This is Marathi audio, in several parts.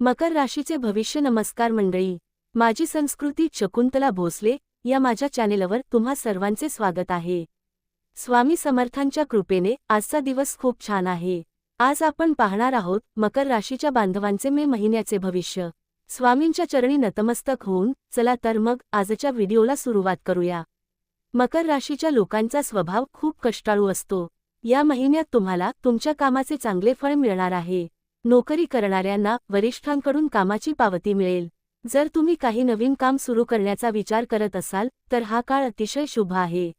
मकर राशीचे भविष्य. नमस्कार मंडळी, माझी संस्कृती शकुंतला भोसले या माझ्या चॅनेलवर तुम्हा सर्वांचे स्वागत आहे. स्वामी समर्थांच्या कृपेने आजचा दिवस खूप छान आहे. आज आपण पाहणार आहोत मकर राशीच्या बांधवांचे मे महिन्याचे भविष्य. स्वामींच्या चरणी नतमस्तक होऊन चला तर मग आजच्या व्हिडिओला सुरुवात करूया. मकर राशीच्या लोकांचा स्वभाव खूप कष्टाळू असतो. या महिन्यात तुम्हाला तुमच्या कामाचे चांगले फळ मिळणार आहे. नोकरी करणाऱ्यांना वरिष्ठांकडून कामाची पावती मिळेल. जर तुम्ही काही नवीन काम सुरू करण्याचा विचार करत असाल तर हा काळ अतिशय शुभ आहे.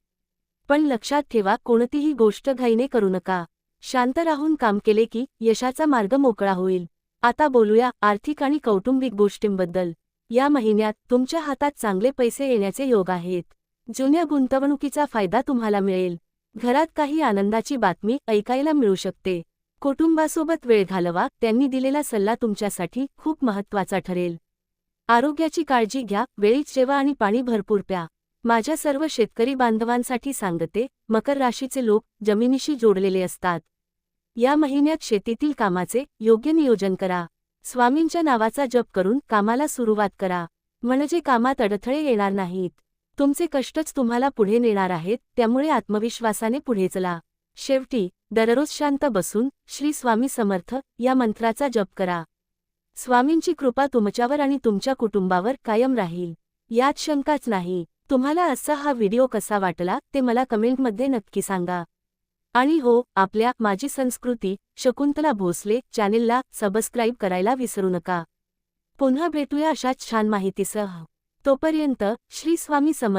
पण लक्षात ठेवा, कोणतीही गोष्ट घाईने करू नका. शांत राहून काम केले की यशाचा मार्ग मोकळा होईल. आता बोलूया आर्थिक आणि कौटुंबिक गोष्टींबद्दल. या महिन्यात तुमच्या हातात चांगले पैसे येण्याचे योग आहेत. जुन्या गुंतवणुकीचा फायदा तुम्हाला मिळेल. घरात काही आनंदाची बातमी ऐकायला मिळू शकते. कुटुंबासोबत वेळ घालवा, त्यांनी दिलेला सल्ला तुमच्यासाठी खूप महत्त्वाचा ठरेल. आरोग्याची काळजी घ्या, वेळीच जेवा आणि पाणी भरपूर प्या. माझ्या सर्व शेतकरी बांधवांसाठी सांगते, मकर राशीचे लोक जमिनीशी जोडलेले असतात. या महिन्यात शेतीतील कामाचे योग्य नियोजन करा. स्वामींच्या नावाचा जप करून कामाला सुरुवात करा, म्हणजे कामात अडथळे येणार नाहीत. तुमचे कष्टच तुम्हाला पुढे नेणार आहेत, त्यामुळे आत्मविश्वासाने पुढे चला. शेवटी दररोज शांत बसून श्री स्वामी समर्थ या मंत्राचा जप करा. स्वामींची कृपा तुमच्यावर आणि तुमच्या कुटुंबावर कायम राहील, यात शंकाच नाही. तुम्हाला आजचा हा व्हिडिओ कसा वाटला ते मला कमेंटमध्ये नक्की सांगा. आणि हो, आपल्या माझी संस्कृती शकुंतला भोसले चॅनेलला सबस्क्राईब करायला विसरू नका. पुन्हा भेटूया अशाच छान माहितीसह. तोपर्यंत श्री स्वामी समर्थ.